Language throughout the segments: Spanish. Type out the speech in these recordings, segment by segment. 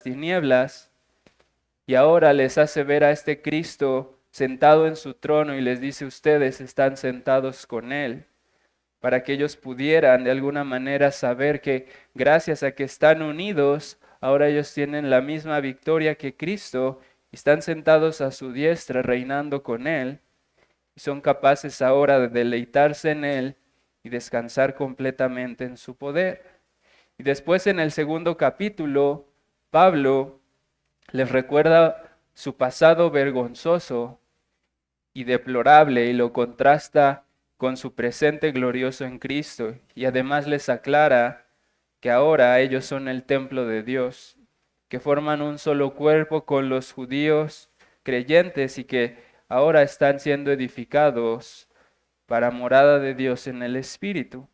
tinieblas, y ahora les hace ver a este Cristo sentado en su trono y les dice: ustedes están sentados con Él, para que ellos pudieran de alguna manera saber que gracias a que están unidos, ahora ellos tienen la misma victoria que Cristo, y están sentados a su diestra reinando con Él, y son capaces ahora de deleitarse en Él y descansar completamente en su poder. Y después en el segundo capítulo, Pablo les recuerda su pasado vergonzoso y deplorable y lo contrasta con su presente glorioso en Cristo. Y además les aclara que ahora ellos son el templo de Dios, que forman un solo cuerpo con los judíos creyentes y que ahora están siendo edificados para morada de Dios en el Espíritu.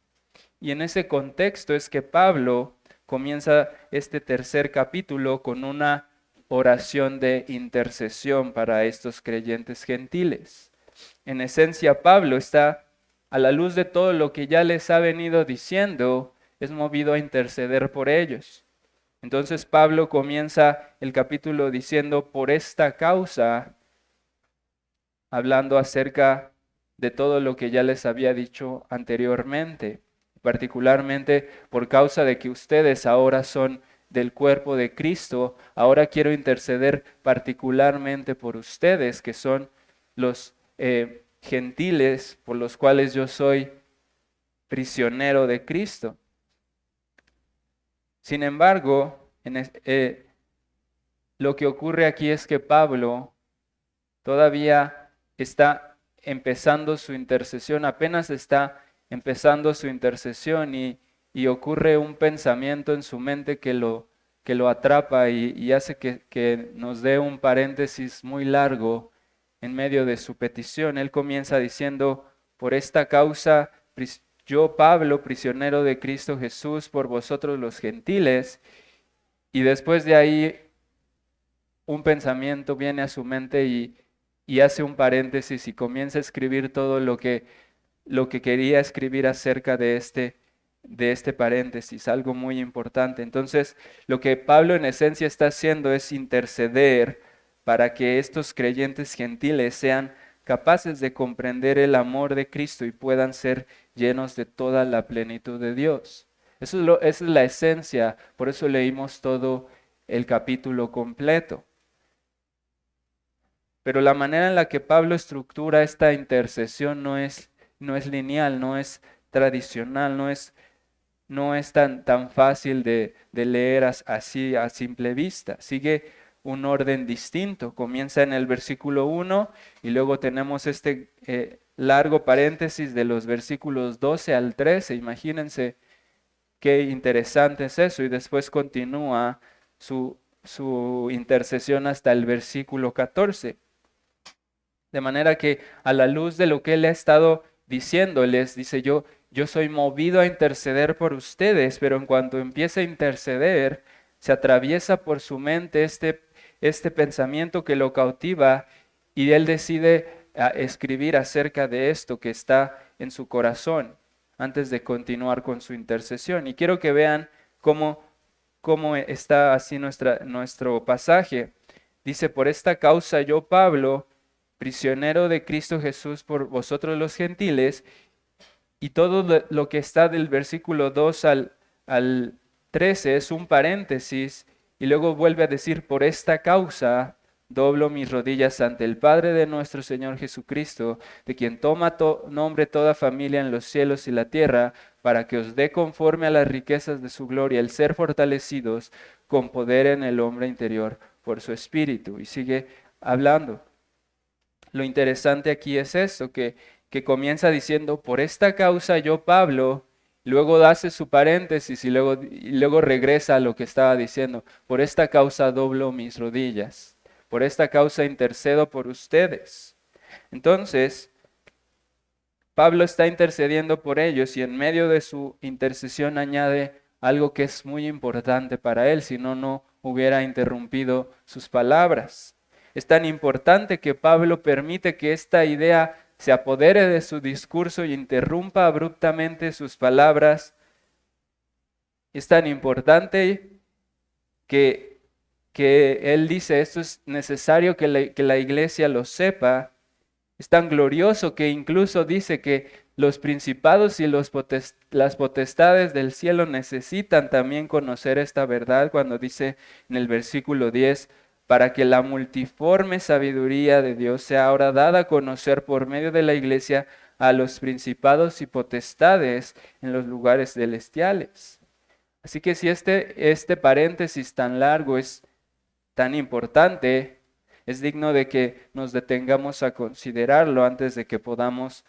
Y en ese contexto es que Pablo comienza este tercer capítulo con una oración de intercesión para estos creyentes gentiles. En esencia, Pablo está, a la luz de todo lo que ya les ha venido diciendo, es movido a interceder por ellos. Entonces Pablo comienza el capítulo diciendo: por esta causa, hablando acerca de todo lo que ya les había dicho anteriormente, particularmente por causa de que ustedes ahora son del cuerpo de Cristo. Ahora quiero interceder particularmente por ustedes, que son los gentiles por los cuales yo soy prisionero de Cristo. Sin embargo, lo que ocurre aquí es que Pablo todavía está empezando su intercesión, apenas está empezando su intercesión, y ocurre un pensamiento en su mente que lo atrapa y hace que nos dé un paréntesis muy largo en medio de su petición. Él comienza diciendo: por esta causa, yo, Pablo, prisionero de Cristo Jesús, por vosotros los gentiles. Y después de ahí un pensamiento viene a su mente y hace un paréntesis y comienza a escribir todo lo que quería escribir acerca de este paréntesis, algo muy importante. Entonces, lo que Pablo en esencia está haciendo es interceder para que estos creyentes gentiles sean capaces de comprender el amor de Cristo y puedan ser llenos de toda la plenitud de Dios. Esa es la esencia, por eso leímos todo el capítulo completo. Pero la manera en la que Pablo estructura esta intercesión no es lineal, no es tradicional, no es tan fácil de leer así a simple vista. Sigue un orden distinto. Comienza en el versículo 1 y luego tenemos este largo paréntesis de los versículos 12 al 13. Imagínense qué interesante es eso. Y después continúa su intercesión hasta el versículo 14. De manera que a la luz de lo que él ha estado diciéndoles, dice: yo soy movido a interceder por ustedes, pero en cuanto empieza a interceder, se atraviesa por su mente este pensamiento que lo cautiva, y él decide escribir acerca de esto que está en su corazón antes de continuar con su intercesión. Y quiero que vean cómo está así nuestro pasaje. Dice: por esta causa yo, Pablo, prisionero de Cristo Jesús por vosotros los gentiles. Y todo lo que está del versículo 2 al 13 es un paréntesis, y luego vuelve a decir: por esta causa doblo mis rodillas ante el Padre de nuestro Señor Jesucristo, de quien toma nombre toda familia en los cielos y la tierra, para que os dé conforme a las riquezas de su gloria el ser fortalecidos con poder en el hombre interior por su Espíritu. Y sigue hablando. Lo interesante aquí es esto, que comienza diciendo: por esta causa yo, Pablo, luego hace su paréntesis y luego regresa a lo que estaba diciendo: por esta causa doblo mis rodillas, por esta causa intercedo por ustedes. Entonces, Pablo está intercediendo por ellos, y en medio de su intercesión añade algo que es muy importante para él, si no, no hubiera interrumpido sus palabras. Es tan importante que Pablo permite que esta idea se apodere de su discurso y interrumpa abruptamente sus palabras. Es tan importante que que él dice, esto es necesario que la iglesia lo sepa. Es tan glorioso que incluso dice que los principados y las potestades del cielo necesitan también conocer esta verdad cuando dice en el versículo 10, para que la multiforme sabiduría de Dios sea ahora dada a conocer por medio de la iglesia a los principados y potestades en los lugares celestiales. Así que si este paréntesis tan largo es tan importante, es digno de que nos detengamos a considerarlo antes de que podamos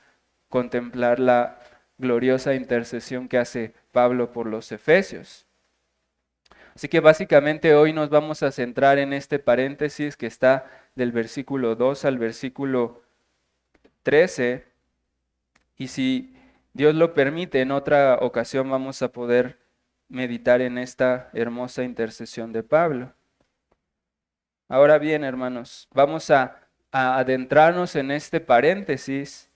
contemplar la gloriosa intercesión que hace Pablo por los efesios. Así que básicamente hoy nos vamos a centrar en este paréntesis que está del versículo 2 al versículo 13. Y si Dios lo permite, en otra ocasión vamos a poder meditar en esta hermosa intercesión de Pablo. Ahora bien, hermanos, vamos a adentrarnos en este paréntesis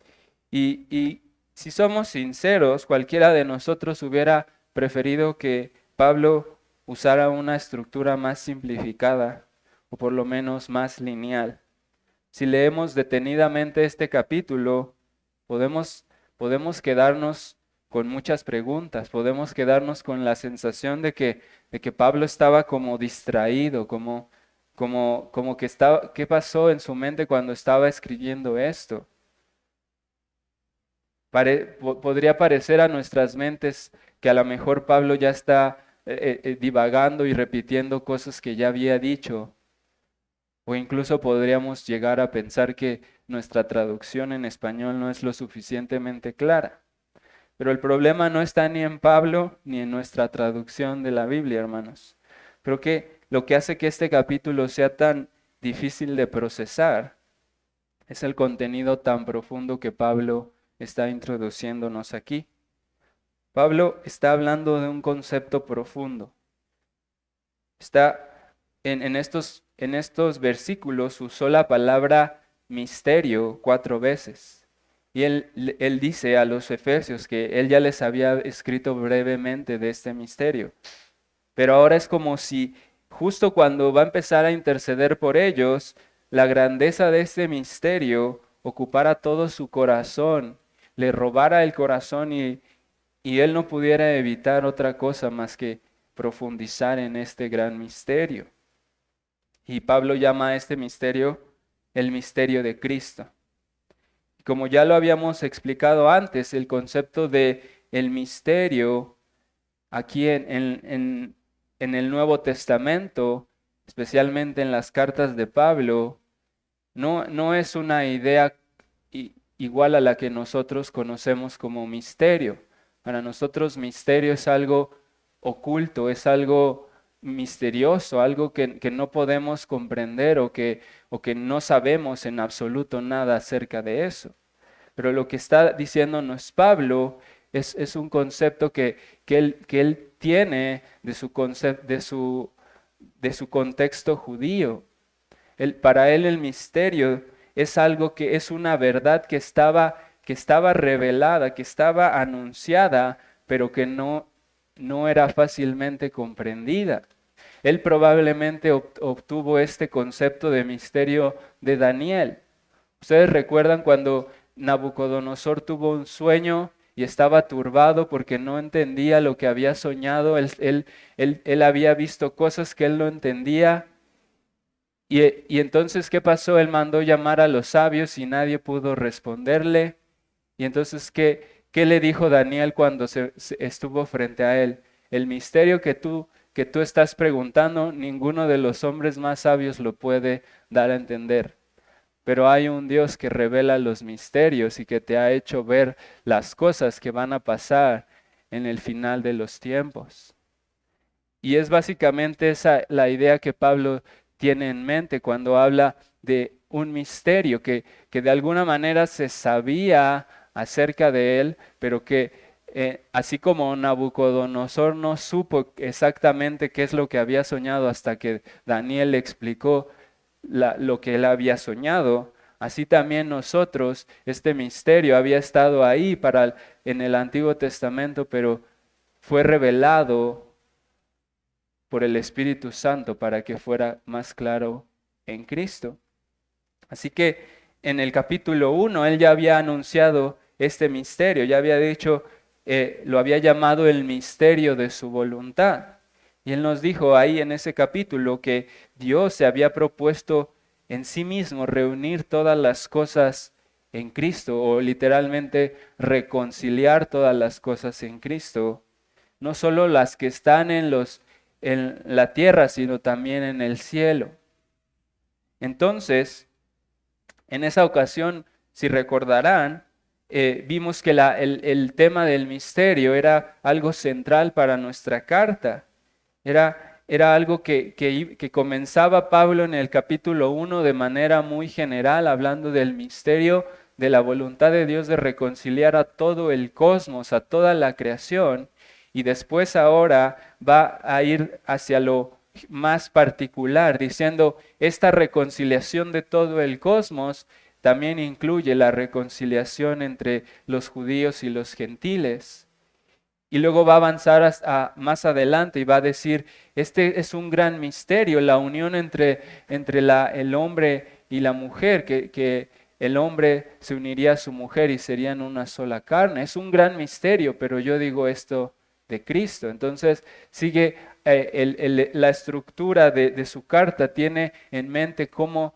y si somos sinceros, cualquiera de nosotros hubiera preferido que Pablo usara una estructura más simplificada o por lo menos más lineal. Si leemos detenidamente este capítulo, podemos quedarnos con muchas preguntas, podemos quedarnos con la sensación de que Pablo estaba como distraído, como que estaba, ¿qué pasó en su mente cuando estaba escribiendo esto? Podría parecer a nuestras mentes que a lo mejor Pablo ya está divagando y repitiendo cosas que ya había dicho, o incluso podríamos llegar a pensar que nuestra traducción en español no es lo suficientemente clara. Pero el problema no está ni en Pablo ni en nuestra traducción de la Biblia, hermanos. Creo que lo que hace que este capítulo sea tan difícil de procesar es el contenido tan profundo que Pablo está introduciéndonos aquí. Pablo está hablando de un concepto profundo. Está en estos versículos usó la palabra misterio 4 veces. Y él dice a los efesios que él ya les había escrito brevemente de este misterio. Pero ahora es como si justo cuando va a empezar a interceder por ellos, la grandeza de este misterio ocupara todo su corazón, le robara el corazón y él no pudiera evitar otra cosa más que profundizar en este gran misterio. Y Pablo llama a este misterio el misterio de Cristo. Como ya lo habíamos explicado antes, el concepto de el misterio aquí en el Nuevo Testamento, especialmente en las cartas de Pablo, no es una idea igual a la que nosotros conocemos como misterio. Para nosotros misterio es algo oculto, es algo misterioso, algo que no podemos comprender o que no sabemos en absoluto nada acerca de eso. Pero lo que está diciéndonos Pablo es un concepto que él tiene de su contexto judío. Para él el misterio es algo que es una verdad que estaba revelada, que estaba anunciada, pero que no era fácilmente comprendida. Él probablemente obtuvo este concepto de misterio de Daniel. Ustedes recuerdan cuando Nabucodonosor tuvo un sueño y estaba turbado porque no entendía lo que había soñado. Él había visto cosas que él no entendía. Y entonces, ¿qué pasó? Él mandó llamar a los sabios y nadie pudo responderle. Y entonces, ¿qué le dijo Daniel cuando se estuvo frente a él? El misterio que tú estás preguntando, ninguno de los hombres más sabios lo puede dar a entender. Pero hay un Dios que revela los misterios y que te ha hecho ver las cosas que van a pasar en el final de los tiempos. Y es básicamente esa la idea que Pablo tiene en mente cuando habla de un misterio que de alguna manera se sabía acerca de él, pero que así como Nabucodonosor no supo exactamente qué es lo que había soñado hasta que Daniel le explicó lo que él había soñado, así también nosotros, este misterio había estado ahí en el Antiguo Testamento, pero fue revelado por el Espíritu Santo para que fuera más claro en Cristo. Así que en el capítulo 1 él ya había anunciado este misterio, ya había dicho, lo había llamado el misterio de su voluntad. Y él nos dijo ahí en ese capítulo que Dios se había propuesto en sí mismo reunir todas las cosas en Cristo, o literalmente reconciliar todas las cosas en Cristo, no solo las que están en la tierra, sino también en el cielo. Entonces, en esa ocasión, si recordarán, vimos que el tema del misterio era algo central para nuestra carta. Era algo que comenzaba Pablo en el capítulo 1 de manera muy general, hablando del misterio de la voluntad de Dios de reconciliar a todo el cosmos, a toda la creación, y después ahora va a ir hacia lo más particular, diciendo, esta reconciliación de todo el cosmos también incluye la reconciliación entre los judíos y los gentiles. Y luego va a avanzar hasta más adelante y va a decir, este es un gran misterio, la unión entre el hombre y la mujer, que el hombre se uniría a su mujer y serían una sola carne. Es un gran misterio, pero yo digo esto de Cristo. Entonces sigue la estructura de su carta, tiene en mente cómo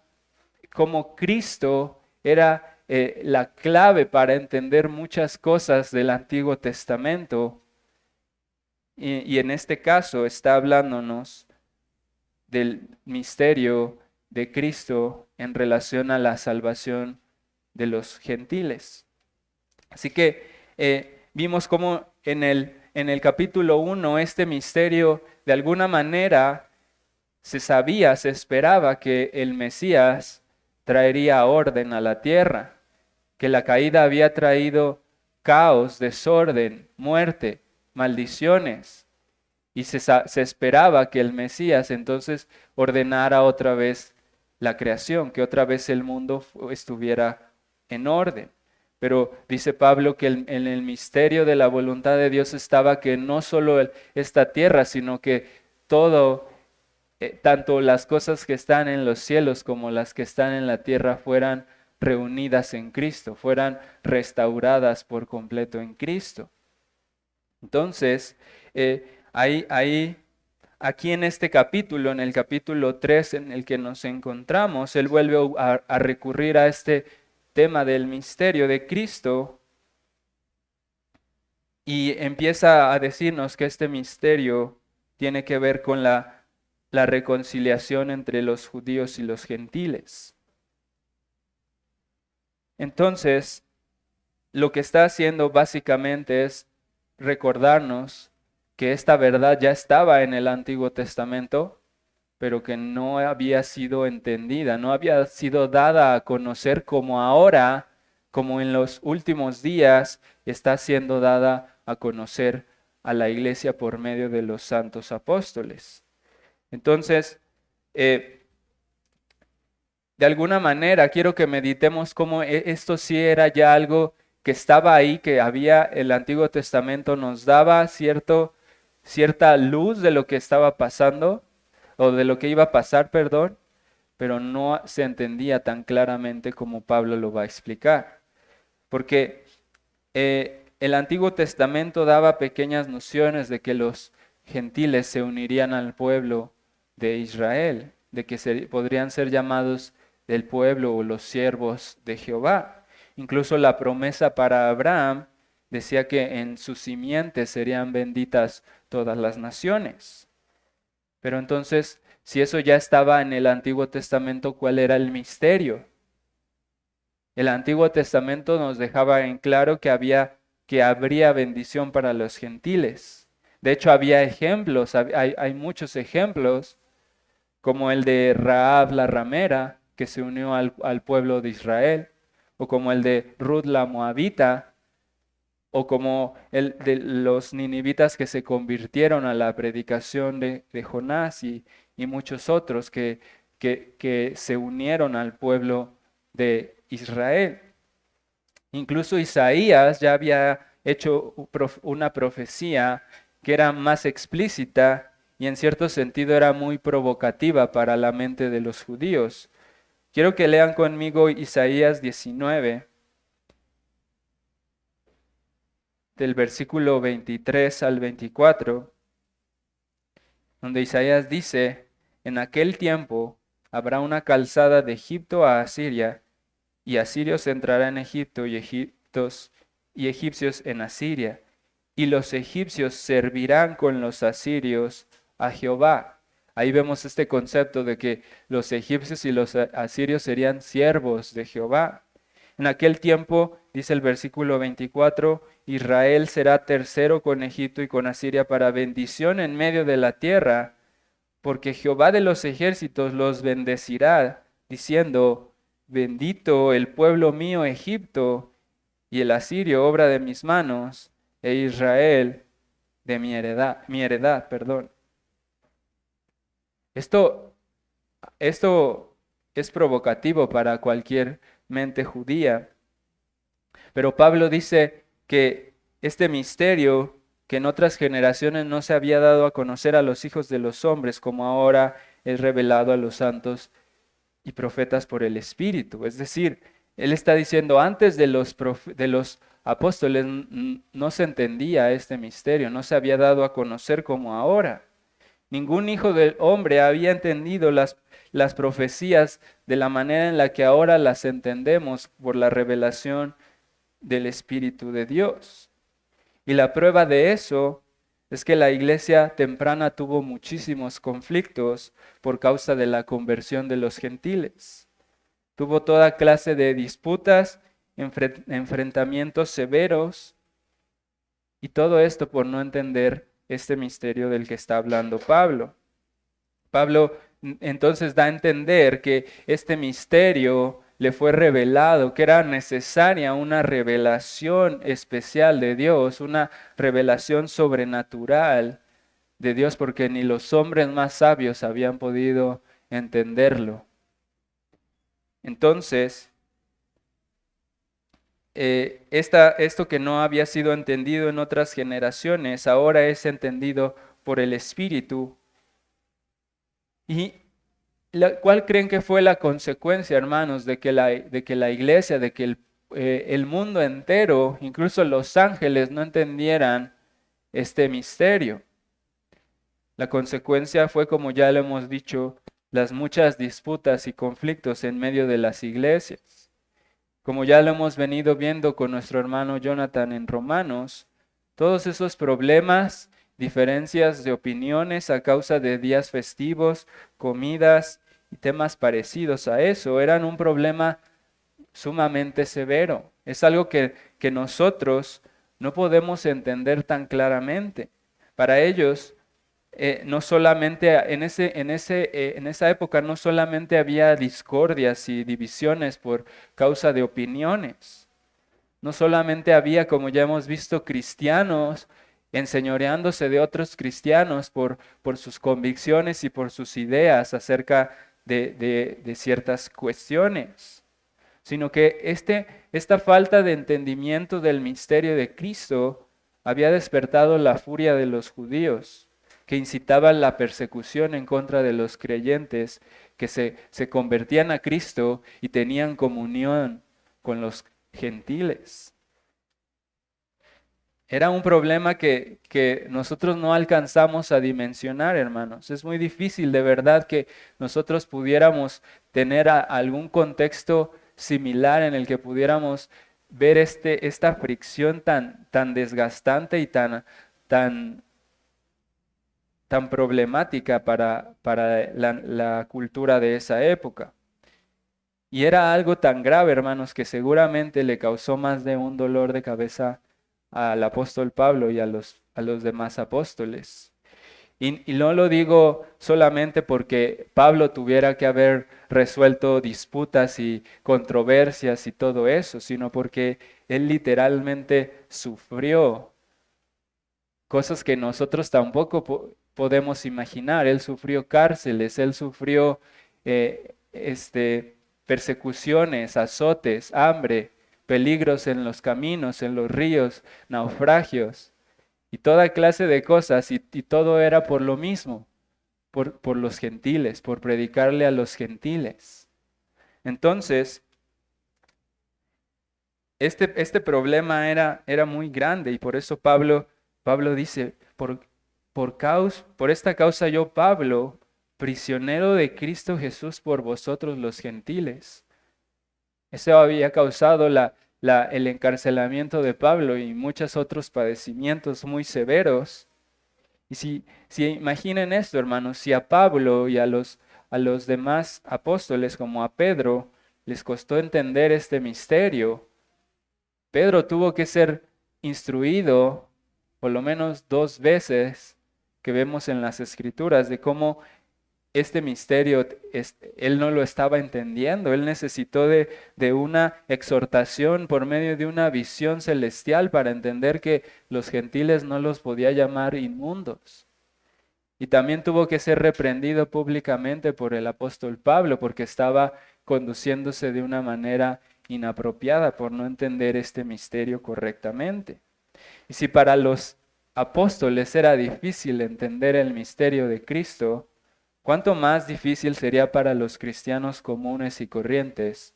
Cristo era la clave para entender muchas cosas del Antiguo Testamento. Y en este caso está hablándonos del misterio de Cristo en relación a la salvación de los gentiles. Así que vimos cómo en el capítulo 1 este misterio de alguna manera se sabía, se esperaba que el Mesías traería orden a la tierra, que la caída había traído caos, desorden, muerte, maldiciones, y se esperaba que el Mesías entonces ordenara otra vez la creación, que otra vez el mundo estuviera en orden. Pero dice Pablo que en el misterio de la voluntad de Dios estaba que no solo esta tierra, sino que todo, tanto las cosas que están en los cielos como las que están en la tierra fueran reunidas en Cristo, fueran restauradas por completo en Cristo. Entonces, aquí en este capítulo, en el capítulo 3 en el que nos encontramos, él vuelve a recurrir a este tema del misterio de Cristo y empieza a decirnos que este misterio tiene que ver con la reconciliación entre los judíos y los gentiles. Entonces, lo que está haciendo básicamente es recordarnos que esta verdad ya estaba en el Antiguo Testamento, pero que no había sido entendida, no había sido dada a conocer como ahora, como en los últimos días, está siendo dada a conocer a la iglesia por medio de los santos apóstoles. Entonces, de alguna manera quiero que meditemos cómo esto sí era ya algo que estaba ahí, que el Antiguo Testamento nos daba cierta luz de lo que estaba pasando, o de lo que iba a pasar, perdón, pero no se entendía tan claramente como Pablo lo va a explicar. Porque el Antiguo Testamento daba pequeñas nociones de que los gentiles se unirían al pueblo de Israel, de que podrían ser llamados del pueblo o los siervos de Jehová. Incluso la promesa para Abraham decía que en sus simientes serían benditas todas las naciones. Pero entonces, si eso ya estaba en el Antiguo Testamento, ¿cuál era el misterio? El Antiguo Testamento nos dejaba en claro que habría bendición para los gentiles. De hecho, había ejemplos, hay muchos ejemplos, como el de Rahab la ramera, que se unió al pueblo de Israel, o como el de Ruth la moabita, o como el de los ninivitas que se convirtieron a la predicación de Jonás y muchos otros que se unieron al pueblo de Israel. Incluso Isaías ya había hecho una profecía que era más explícita y en cierto sentido era muy provocativa para la mente de los judíos. Quiero que lean conmigo Isaías 19, del versículo 23 al 24, donde Isaías dice: en aquel tiempo habrá una calzada de Egipto a Asiria, y asirios entrarán en Egipto y egipcios en Asiria, y los egipcios servirán con los asirios a Jehová. Ahí vemos este concepto de que los egipcios y los asirios serían siervos de Jehová. En aquel tiempo, dice el versículo 24, Israel será tercero con Egipto y con Asiria para bendición en medio de la tierra, porque Jehová de los ejércitos los bendecirá, diciendo: bendito el pueblo mío Egipto, y el asirio obra de mis manos, e Israel de mi heredad, perdón. Esto es provocativo para cualquier mente judía, pero Pablo dice que este misterio que en otras generaciones no se había dado a conocer a los hijos de los hombres, como ahora es revelado a los santos y profetas por el Espíritu. Es decir, él está diciendo, antes de los apóstoles no se entendía este misterio, no se había dado a conocer como ahora. Ningún hijo del hombre había entendido las profecías de la manera en la que ahora las entendemos por la revelación del Espíritu de Dios. Y la prueba de eso es que la iglesia temprana tuvo muchísimos conflictos por causa de la conversión de los gentiles. Tuvo toda clase de disputas, enfrentamientos severos, y todo esto por no entender este misterio del que está hablando Pablo. Pablo entonces da a entender que este misterio le fue revelado, que era necesaria una revelación especial de Dios, una revelación sobrenatural de Dios, porque ni los hombres más sabios habían podido entenderlo. Entonces, esto que no había sido entendido en otras generaciones, ahora es entendido por el Espíritu. ¿Y cuál creen que fue la consecuencia, hermanos, de que la iglesia, de que el mundo entero, incluso los ángeles, no entendieran este misterio? La consecuencia fue, como ya lo hemos dicho, las muchas disputas y conflictos en medio de las iglesias. Como ya lo hemos venido viendo con nuestro hermano Jonathan en Romanos, todos esos problemas, diferencias de opiniones a causa de días festivos, comidas y temas parecidos a eso, eran un problema sumamente severo. Es algo que nosotros no podemos entender tan claramente. Para ellos, no solamente en esa época no solamente había discordias y divisiones por causa de opiniones, no solamente había, como ya hemos visto, cristianos enseñoreándose de otros cristianos por sus convicciones y por sus ideas acerca de ciertas cuestiones, sino que esta falta de entendimiento del misterio de Cristo había despertado la furia de los judíos, que incitaban la persecución en contra de los creyentes que se convertían a Cristo y tenían comunión con los gentiles. Era un problema que nosotros no alcanzamos a dimensionar, hermanos. Es muy difícil de verdad que nosotros pudiéramos tener algún contexto similar en el que pudiéramos ver esta fricción tan desgastante y tan problemática para la cultura de esa época. Y era algo tan grave, hermanos, que seguramente le causó más de un dolor de cabeza al apóstol Pablo y a los demás apóstoles. Y no lo digo solamente porque Pablo tuviera que haber resuelto disputas y controversias y todo eso, sino porque él literalmente sufrió cosas que nosotros tampoco podemos imaginar. Él sufrió cárceles, él sufrió persecuciones, azotes, hambre, peligros en los caminos, en los ríos, naufragios y toda clase de cosas, y todo era por lo mismo, por los gentiles, por predicarle a los gentiles. Entonces, este problema era muy grande y por eso Pablo dice, por esta causa yo, Pablo, prisionero de Cristo Jesús por vosotros los gentiles. Eso había causado el encarcelamiento de Pablo y muchos otros padecimientos muy severos. Y si imaginen esto, hermanos, si a Pablo y a los demás apóstoles como a Pedro les costó entender este misterio, Pedro tuvo que ser instruido por lo menos 2 veces que vemos en las Escrituras de cómo este misterio él no lo estaba entendiendo. Él necesitó de una exhortación por medio de una visión celestial para entender que los gentiles no los podía llamar inmundos. Y también tuvo que ser reprendido públicamente por el apóstol Pablo porque estaba conduciéndose de una manera inapropiada por no entender este misterio correctamente. Y si para los apóstoles era difícil entender el misterio de Cristo, ¿cuánto más difícil sería para los cristianos comunes y corrientes?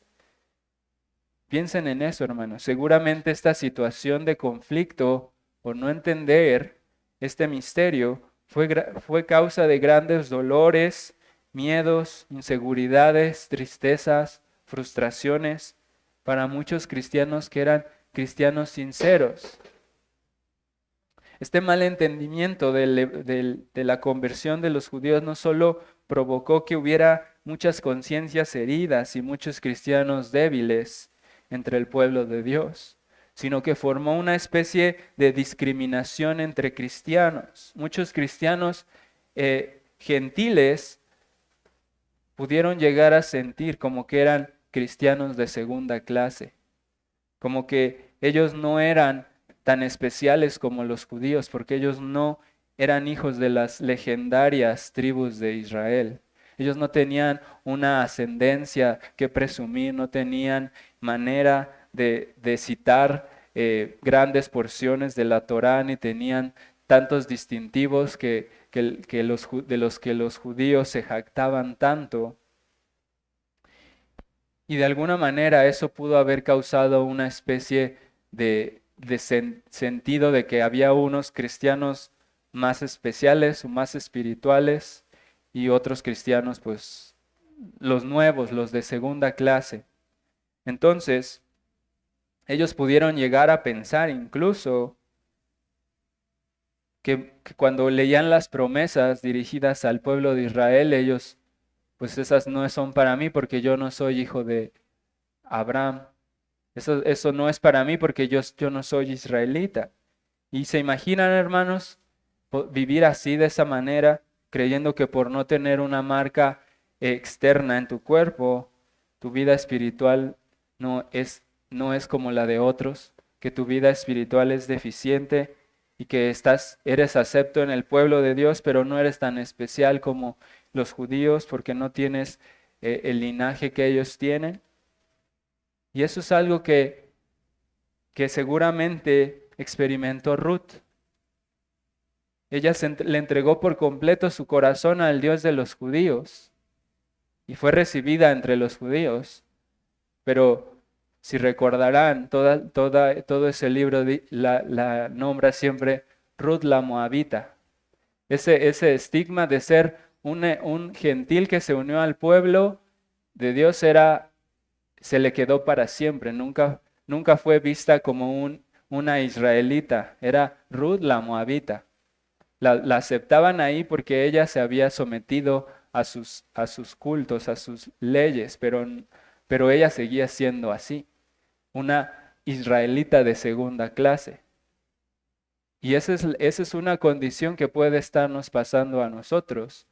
Piensen en eso, hermanos. Seguramente esta situación de conflicto o no entender este misterio fue causa de grandes dolores, miedos, inseguridades, tristezas, frustraciones para muchos cristianos que eran cristianos sinceros. Este mal entendimiento de la conversión de los judíos no solo provocó que hubiera muchas conciencias heridas y muchos cristianos débiles entre el pueblo de Dios, sino que formó una especie de discriminación entre cristianos. Muchos cristianos gentiles pudieron llegar a sentir como que eran cristianos de segunda clase, como que ellos no eran tan especiales como los judíos, porque ellos no eran hijos de las legendarias tribus de Israel. Ellos no tenían una ascendencia que presumir, no tenían manera de citar grandes porciones de la Torá, ni tenían tantos distintivos de los que los judíos se jactaban tanto. Y de alguna manera eso pudo haber causado una especie de sentido de que había unos cristianos más especiales o más espirituales y otros cristianos, pues, los nuevos, los de segunda clase. Entonces, ellos pudieron llegar a pensar incluso que cuando leían las promesas dirigidas al pueblo de Israel, ellos, pues esas no son para mí porque yo no soy hijo de Abraham. Eso no es para mí porque yo no soy israelita. Y se imaginan, hermanos, vivir así de esa manera, creyendo que por no tener una marca externa en tu cuerpo, tu vida espiritual no es como la de otros, que tu vida espiritual es deficiente y que eres acepto en el pueblo de Dios, pero no eres tan especial como los judíos porque no tienes el linaje que ellos tienen. Y eso es algo que seguramente experimentó Ruth. Ella le entregó por completo su corazón al Dios de los judíos y fue recibida entre los judíos. Pero si recordarán, todo ese libro la nombra siempre Ruth la Moabita. Ese estigma de ser un gentil que se unió al pueblo de Dios se le quedó para siempre. Nunca fue vista como una israelita. Era Ruth la Moabita. La aceptaban ahí porque ella se había sometido a sus cultos, a sus leyes, pero ella seguía siendo así, una israelita de segunda clase. Y esa es una condición que puede estarnos pasando a nosotros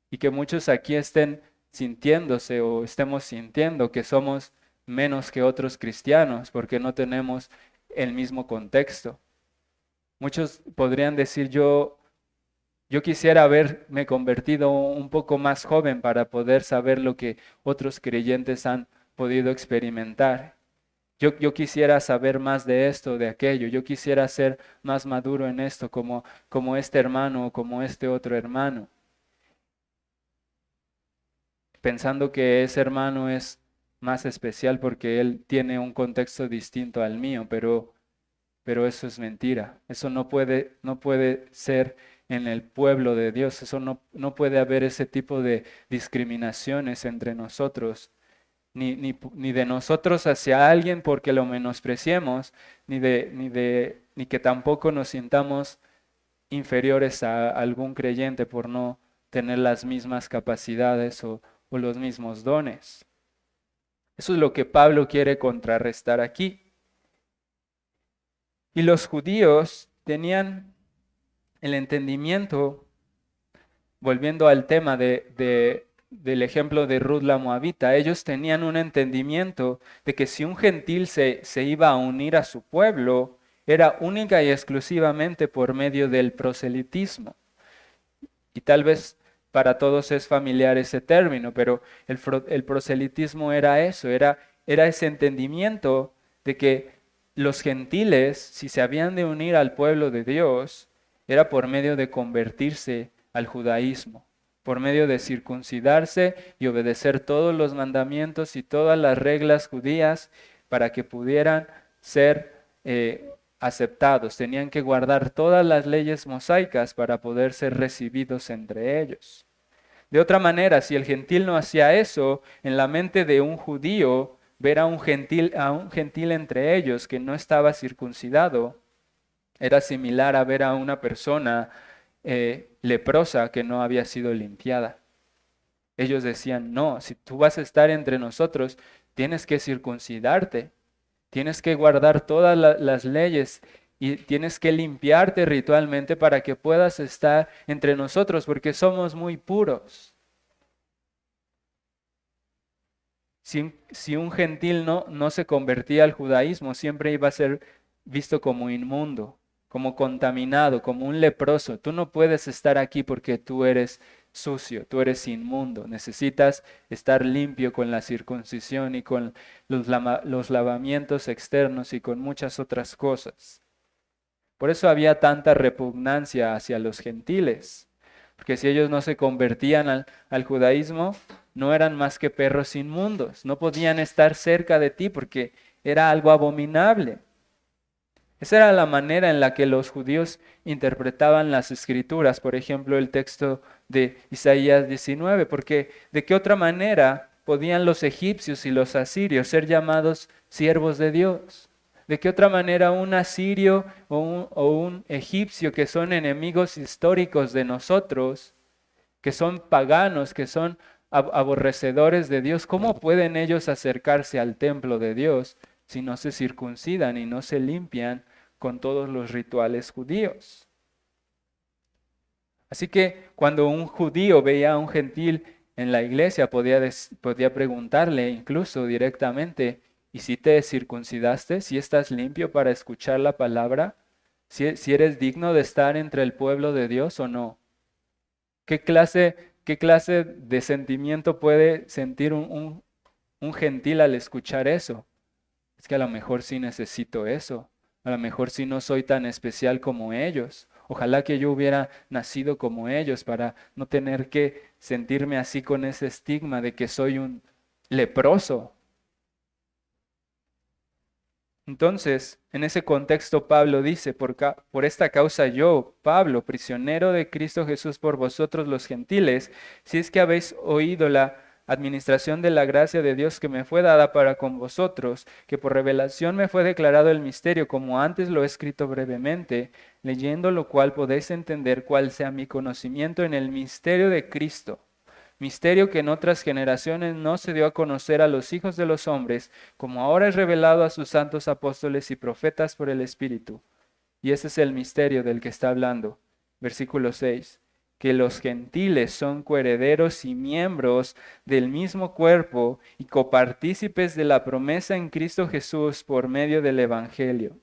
y que muchos aquí estén sintiéndose o estemos sintiendo que somos menos que otros cristianos porque no tenemos el mismo contexto. Muchos podrían decir, yo quisiera haberme convertido un poco más joven para poder saber lo que otros creyentes han podido experimentar. Yo quisiera saber más de esto, de aquello. Yo quisiera ser más maduro en esto, como este hermano o como este otro hermano. pensando que ese hermano es más especial porque él tiene un contexto distinto al mío, pero eso es mentira. Eso no puede ser en el pueblo de Dios. Eso no puede haber ese tipo de discriminaciones entre nosotros, ni de nosotros hacia alguien porque lo menospreciemos, ni que tampoco nos sintamos inferiores a algún creyente por no tener las mismas capacidades o los mismos dones. Eso es lo que Pablo quiere contrarrestar aquí. Y los judíos tenían el entendimiento, volviendo al tema del ejemplo de Ruth la Moabita, ellos tenían un entendimiento de que si un gentil se iba a unir a su pueblo, era única y exclusivamente por medio del proselitismo. Y tal vez para todos es familiar ese término, pero el proselitismo era eso, era ese entendimiento de que los gentiles, si se habían de unir al pueblo de Dios, era por medio de convertirse al judaísmo, por medio de circuncidarse y obedecer todos los mandamientos y todas las reglas judías para que pudieran ser aceptados. Tenían que guardar todas las leyes mosaicas para poder ser recibidos entre ellos. De otra manera, si el gentil no hacía eso, en la mente de un judío, ver a un gentil entre ellos que no estaba circuncidado, era similar a ver a una persona leprosa que no había sido limpiada. Ellos decían, no, si tú vas a estar entre nosotros, tienes que circuncidarte, tienes que guardar todas las leyes y tienes que limpiarte ritualmente para que puedas estar entre nosotros, porque somos muy puros. Si un gentil no se convertía al judaísmo, siempre iba a ser visto como inmundo, como contaminado, como un leproso. Tú no puedes estar aquí porque tú eres sucio, tú eres inmundo. Necesitas estar limpio con la circuncisión y con los lavamientos externos y con muchas otras cosas. Por eso había tanta repugnancia hacia los gentiles, porque si ellos no se convertían al judaísmo, no eran más que perros inmundos, no podían estar cerca de ti porque era algo abominable. Esa era la manera en la que los judíos interpretaban las escrituras, por ejemplo, el texto de Isaías 19, porque ¿de qué otra manera podían los egipcios y los asirios ser llamados siervos de Dios? ¿De qué otra manera un asirio o un egipcio que son enemigos históricos de nosotros, que son paganos, que son aborrecedores de Dios, cómo pueden ellos acercarse al templo de Dios si no se circuncidan y no se limpian con todos los rituales judíos? Así que cuando un judío veía a un gentil en la iglesia, podía preguntarle incluso directamente, ¿y si te circuncidaste? ¿Si estás limpio para escuchar la palabra? ¿Si eres digno de estar entre el pueblo de Dios o no? ¿Qué clase de sentimiento puede sentir un gentil al escuchar eso? Es que a lo mejor sí necesito eso. A lo mejor sí no soy tan especial como ellos. Ojalá que yo hubiera nacido como ellos para no tener que sentirme así con ese estigma de que soy un leproso. Entonces, en ese contexto, Pablo dice, por esta causa yo, Pablo, prisionero de Cristo Jesús por vosotros los gentiles, si es que habéis oído la administración de la gracia de Dios que me fue dada para con vosotros, que por revelación me fue declarado el misterio, como antes lo he escrito brevemente, leyendo lo cual podéis entender cuál sea mi conocimiento en el misterio de Cristo. Misterio que en otras generaciones no se dio a conocer a los hijos de los hombres, como ahora es revelado a sus santos apóstoles y profetas por el Espíritu. Y ese es el misterio del que está hablando. Versículo 6. Que los gentiles son coherederos y miembros del mismo cuerpo y copartícipes de la promesa en Cristo Jesús por medio del Evangelio.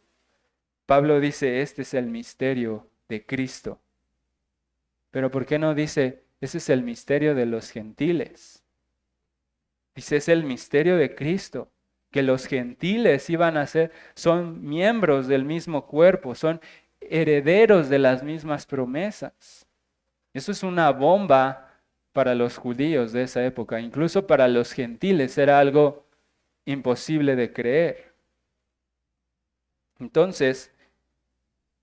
Pablo dice, este es el misterio de Cristo. Pero ¿por qué no dice, ese es el misterio de los gentiles? Dice, es el misterio de Cristo, que los gentiles son miembros del mismo cuerpo, son herederos de las mismas promesas. Eso es una bomba para los judíos de esa época. Incluso para los gentiles era algo imposible de creer. Entonces,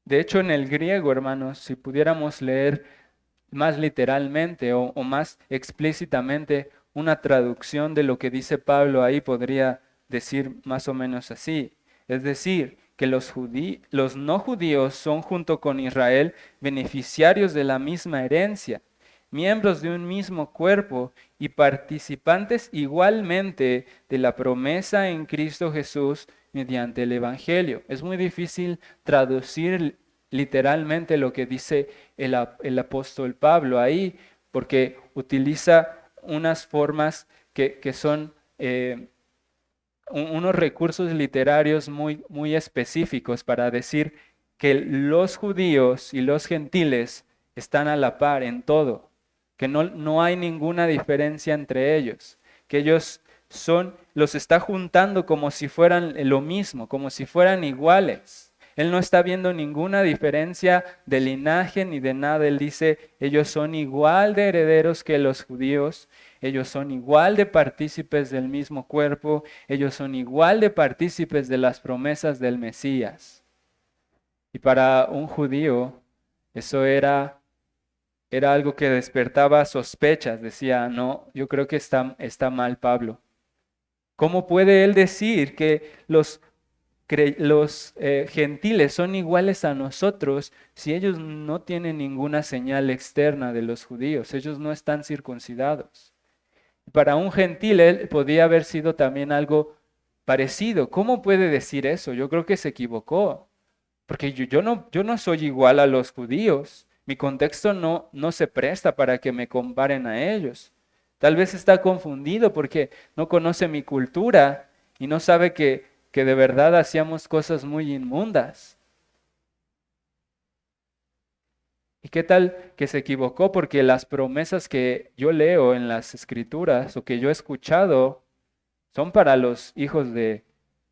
de hecho en el griego, hermanos, si pudiéramos leer más literalmente o más explícitamente una traducción de lo que dice Pablo ahí, podría decir más o menos así. Es decir, que los no judíos son junto con Israel beneficiarios de la misma herencia, miembros de un mismo cuerpo y participantes igualmente de la promesa en Cristo Jesús mediante el Evangelio. Es muy difícil traducir literalmente lo que dice el apóstol Pablo ahí, porque utiliza unas formas que son unos recursos literarios muy, muy específicos para decir que los judíos y los gentiles están a la par en todo, que no hay ninguna diferencia entre ellos, que ellos los está juntando como si fueran lo mismo, como si fueran iguales. Él no está viendo ninguna diferencia de linaje ni de nada. Él dice, ellos son igual de herederos que los judíos, ellos son igual de partícipes del mismo cuerpo, ellos son igual de partícipes de las promesas del Mesías. Y para un judío, eso era algo que despertaba sospechas. Decía, no, yo creo que está mal Pablo. ¿Cómo puede él decir que los gentiles son iguales a nosotros si ellos no tienen ninguna señal externa de los judíos? Ellos no están circuncidados. Para un gentil él podía haber sido también algo parecido. ¿Cómo puede decir eso? Yo creo que se equivocó, porque yo no soy igual a los judíos. Mi contexto no se presta para que me comparen a ellos. Tal vez está confundido porque no conoce mi cultura y no sabe que de verdad hacíamos cosas muy inmundas. ¿Y qué tal que se equivocó? Porque las promesas que yo leo en las escrituras o que yo he escuchado son para los hijos de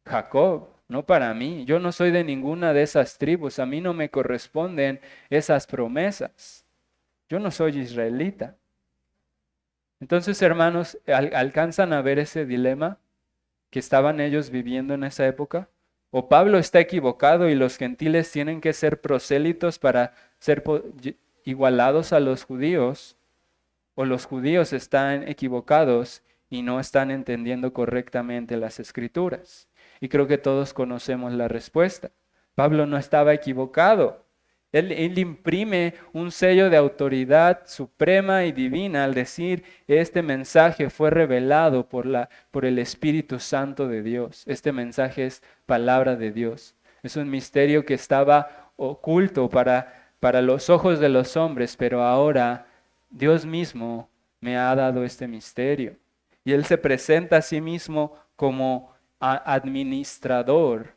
Jacob, no para mí. Yo no soy de ninguna de esas tribus, a mí no me corresponden esas promesas. Yo no soy israelita. Entonces, hermanos, ¿alcanzan a ver ese dilema que estaban ellos viviendo en esa época? ¿O Pablo está equivocado y los gentiles tienen que ser prosélitos para ser igualados a los judíos? ¿O los judíos están equivocados y no están entendiendo correctamente las escrituras? Y creo que todos conocemos la respuesta. Pablo no estaba equivocado. Él imprime un sello de autoridad suprema y divina al decir, este mensaje fue revelado por el Espíritu Santo de Dios. Este mensaje es palabra de Dios. Es un misterio que estaba oculto para los ojos de los hombres, pero ahora Dios mismo me ha dado este misterio. Y Él se presenta a sí mismo como administrador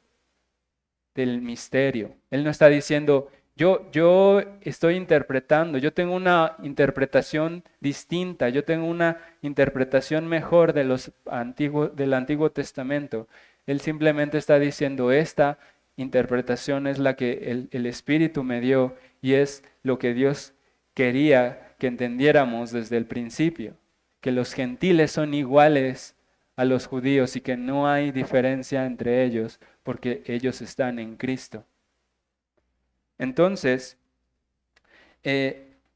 del misterio. Él no está diciendo, yo estoy interpretando, yo tengo una interpretación distinta, yo tengo una interpretación mejor del Antiguo Testamento. Él simplemente está diciendo, esta interpretación es la que el Espíritu me dio y es lo que Dios quería que entendiéramos desde el principio, que los gentiles son iguales a los judíos y que no hay diferencia entre ellos porque ellos están en Cristo. Entonces,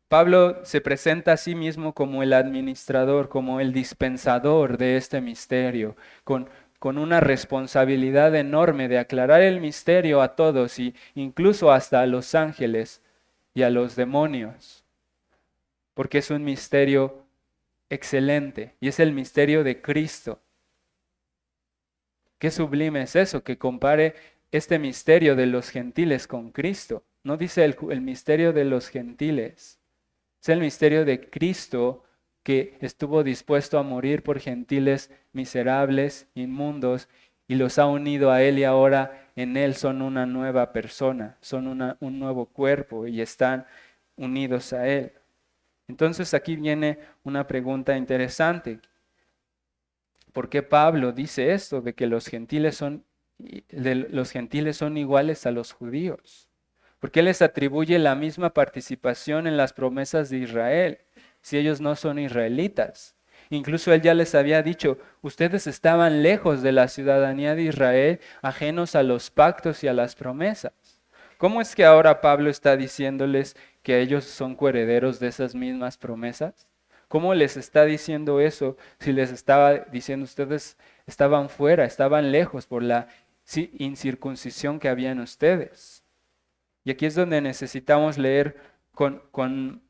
Pablo se presenta a sí mismo como el administrador, como el dispensador de este misterio, con una responsabilidad enorme de aclarar el misterio a todos, y incluso hasta a los ángeles y a los demonios, porque es un misterio excelente y es el misterio de Cristo. Qué sublime es eso, que compare este misterio de los gentiles con Cristo. No dice el misterio de los gentiles, es el misterio de Cristo que estuvo dispuesto a morir por gentiles miserables, inmundos, y los ha unido a Él y ahora en Él son una nueva persona, son un nuevo cuerpo y están unidos a Él. Entonces aquí viene una pregunta interesante. ¿Por qué Pablo dice esto de que los gentiles son iguales a los judíos? ¿Por qué les atribuye la misma participación en las promesas de Israel? si ellos no son israelitas? Incluso él ya les había dicho, ustedes estaban lejos de la ciudadanía de Israel, ajenos a los pactos y a las promesas. ¿Cómo es que ahora Pablo está diciéndoles que ellos son coherederos de esas mismas promesas? ¿Cómo les está diciendo eso si les estaba diciendo ustedes estaban fuera, estaban lejos por la incircuncisión que había en ustedes? Y aquí es donde necesitamos leer con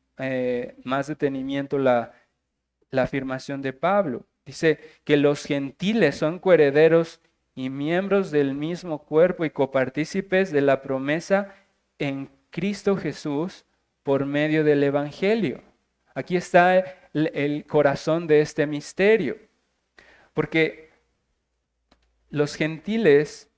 más detenimiento la afirmación de Pablo. Dice que los gentiles son coherederos y miembros del mismo cuerpo y copartícipes de la promesa en Cristo Jesús por medio del Evangelio. Aquí está el corazón de este misterio, porque los gentiles,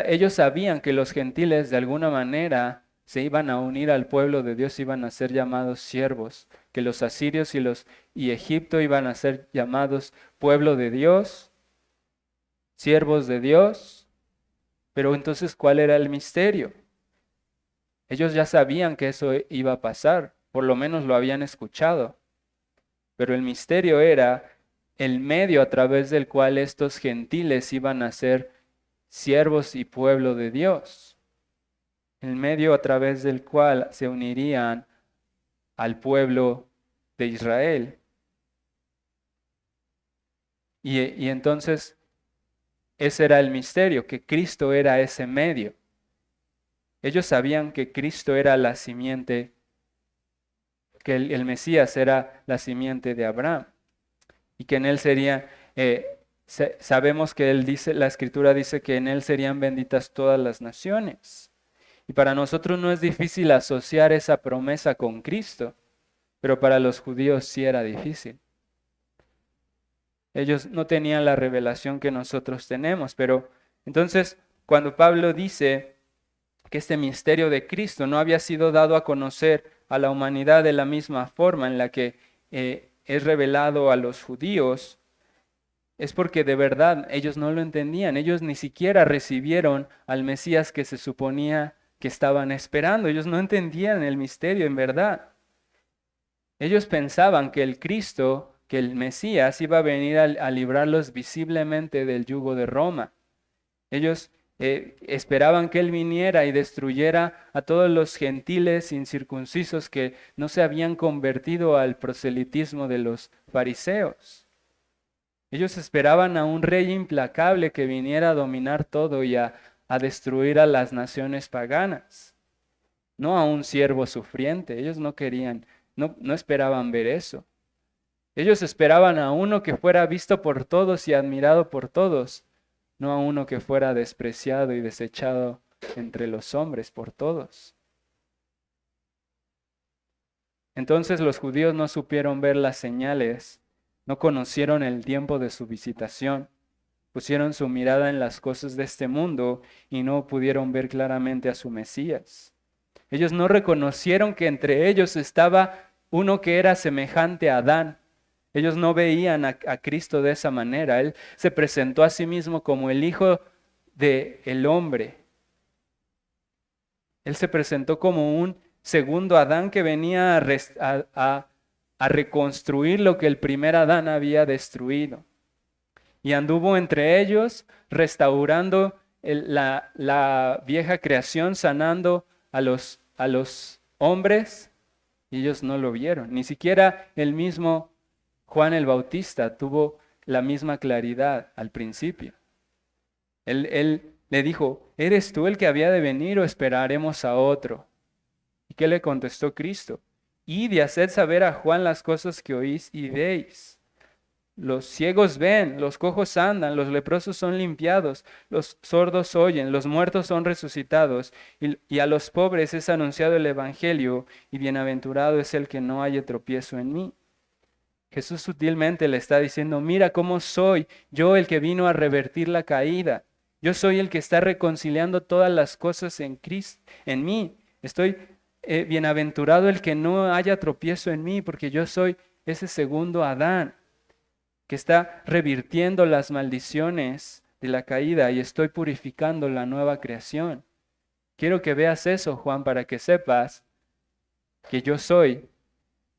ellos sabían que los gentiles de alguna manera se iban a unir al pueblo de Dios, iban a ser llamados siervos, que los asirios y Egipto iban a ser llamados pueblo de Dios, siervos de Dios. Pero entonces, ¿cuál era el misterio? Ellos ya sabían que eso iba a pasar, por lo menos lo habían escuchado. Pero el misterio era el medio a través del cual estos gentiles iban a ser siervos y pueblo de Dios. El medio a través del cual se unirían al pueblo de Israel. Y entonces ese era el misterio, que Cristo era ese medio. Ellos sabían que Cristo era la simiente, que el Mesías era la simiente de Abraham y que en él sería, sabemos que él dice, la Escritura dice que en él serían benditas todas las naciones. Y para nosotros no es difícil asociar esa promesa con Cristo, pero para los judíos sí era difícil. Ellos no tenían la revelación que nosotros tenemos, pero entonces cuando Pablo dice que este misterio de Cristo no había sido dado a conocer a la humanidad de la misma forma en la que es revelado a los judíos, es porque de verdad ellos no lo entendían, ellos ni siquiera recibieron al Mesías que se suponía que estaban esperando, ellos no entendían el misterio en verdad. Ellos pensaban que el Cristo, que el Mesías iba a venir a librarlos visiblemente del yugo de Roma. Ellos esperaban que Él viniera y destruyera a todos los gentiles incircuncisos que no se habían convertido al proselitismo de los fariseos. Ellos esperaban a un rey implacable que viniera a dominar todo y a destruir a las naciones paganas, no a un siervo sufriente. Ellos no querían, no esperaban ver eso. Ellos esperaban a uno que fuera visto por todos y admirado por todos, no a uno que fuera despreciado y desechado entre los hombres por todos. Entonces los judíos no supieron ver las señales, no conocieron el tiempo de su visitación, pusieron su mirada en las cosas de este mundo y no pudieron ver claramente a su Mesías. Ellos no reconocieron que entre ellos estaba uno que era semejante a Adán. Ellos no veían a Cristo de esa manera. Él se presentó a sí mismo como el Hijo del hombre. Él se presentó como un segundo Adán que venía a reconstruir lo que el primer Adán había destruido. Y anduvo entre ellos restaurando la vieja creación, sanando a los hombres, y ellos no lo vieron. Ni siquiera el mismo Juan el Bautista tuvo la misma claridad al principio. Él le dijo, ¿eres tú el que había de venir o esperaremos a otro? ¿Y qué le contestó Cristo? Id y haced saber a Juan las cosas que oís y veis. Los ciegos ven, los cojos andan, los leprosos son limpiados, los sordos oyen, los muertos son resucitados, y a los pobres es anunciado el Evangelio, y bienaventurado es el que no haya tropiezo en mí. Jesús sutilmente le está diciendo, mira cómo soy yo el que vino a revertir la caída. Yo soy el que está reconciliando todas las cosas en Cristo, en mí. Estoy bienaventurado el que no haya tropiezo en mí, porque yo soy ese segundo Adán que está revirtiendo las maldiciones de la caída y estoy purificando la nueva creación. Quiero que veas eso, Juan, para que sepas que yo soy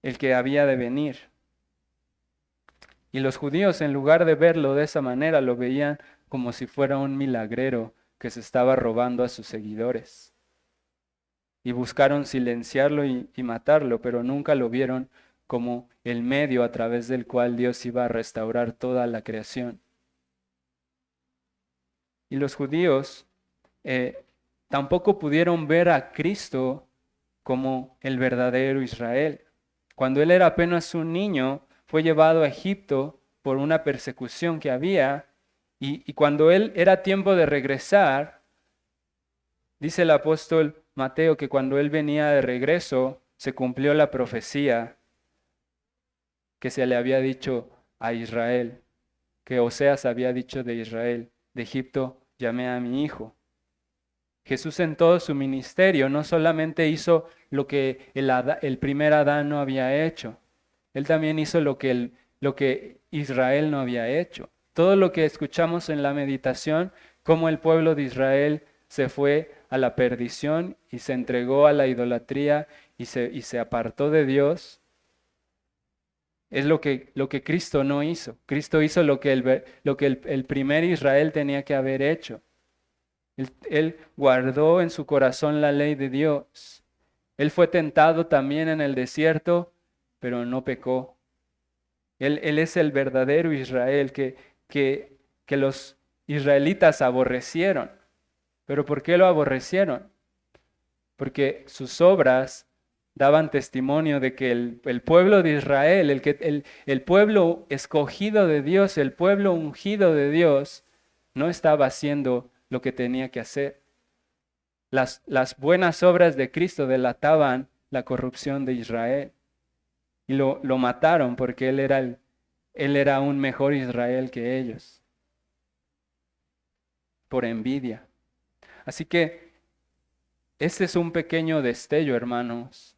el que había de venir. Y los judíos, en lugar de verlo de esa manera, lo veían como si fuera un milagrero que se estaba robando a sus seguidores. Y buscaron silenciarlo y matarlo, pero nunca lo vieron como el medio a través del cual Dios iba a restaurar toda la creación. Y los judíos tampoco pudieron ver a Cristo como el verdadero Israel. Cuando él era apenas un niño, fue llevado a Egipto por una persecución que había, y cuando él era tiempo de regresar, dice el apóstol Mateo que cuando él venía de regreso, se cumplió la profecía que se le había dicho a Israel, que Oseas había dicho de Israel: de Egipto llamé a mi hijo. Jesús en todo su ministerio no solamente hizo lo que el primer Adán no había hecho, él también hizo lo que Israel no había hecho. Todo lo que escuchamos en la meditación, cómo el pueblo de Israel se fue a la perdición y se entregó a la idolatría y se apartó de Dios, es lo que Cristo no hizo. Cristo hizo lo que el primer Israel tenía que haber hecho. Él guardó en su corazón la ley de Dios. Él fue tentado también en el desierto, pero no pecó. Él es el verdadero Israel que los israelitas aborrecieron. ¿Pero por qué lo aborrecieron? Porque sus obras daban testimonio de que el pueblo de Israel, el pueblo escogido de Dios, el pueblo ungido de Dios, no estaba haciendo lo que tenía que hacer. Las buenas obras de Cristo delataban la corrupción de Israel. Y lo mataron porque él era un mejor Israel que ellos, por envidia. Así que este es un pequeño destello, hermanos,